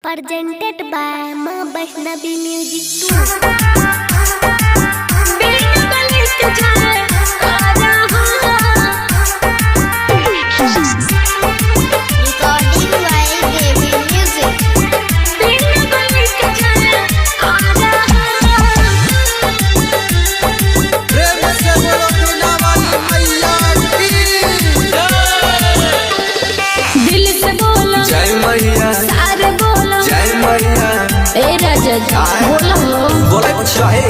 Presented by Ma Vaishnavi Music 2। Recording by Devi Music। प्रेम से बोलो दुनिया वाली मैया की दिल से बोलो जय मैया सारे बोलो जय मैया ए राजा बोलो बोले चाहे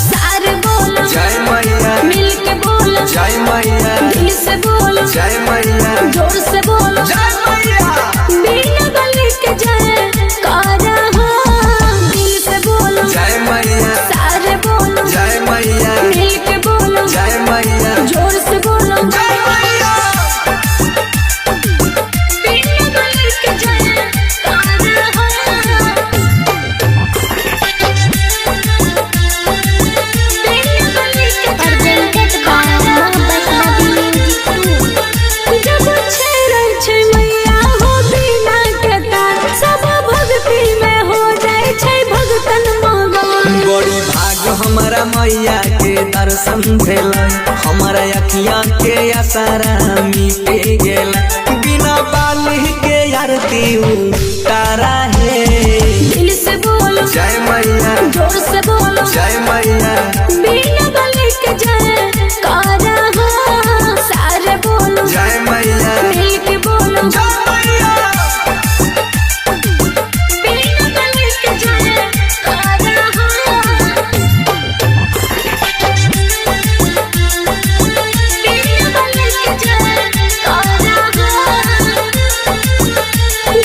सारे बोलो जय मैया मिल के बोलो जय मैया दिल से बोलो जय मैया जोर से बोलो जय मैया बिना गले के जय कारा दिल से बोलो जय मैया सारे बोलो जय मैया मिल के बोलो जय मैया जोर से बोलो जय मैया बिना गले के जय Presented by Ma Vaishnavi Music 2। जब छेड़ै छै मैया हो बिना के तार सब भक्ति में हो जाय छै भगतन मगन बड़ी भाग हमारा मैया के दर्शन भेल हमारा अखियां के आसारा मिटे गेल बिना बाली के आरती उतारा है दिल से बोलो जय मैया जोर से बोलो जय मैया बिना गले के जय कारा सारे बोलो जय मैया मिल के बोलो जय मैया बिना गले के जय कारा बिना गले के जय कारा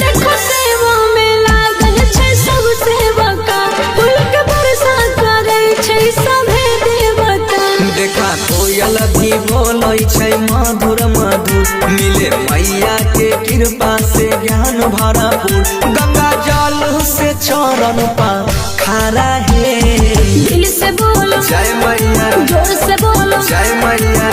देखो सेवा में लागल छै सब सेवका फूल के वर्षा करे छै सभे देवता देखा कोयल भी बोलै छै मधुर मधुर मिले मैया के कृपा से ज्ञान भरपूर गंगा जल से चरण पा खारा है दिल से बोलो जय मैया जोर से बोलो जय मैया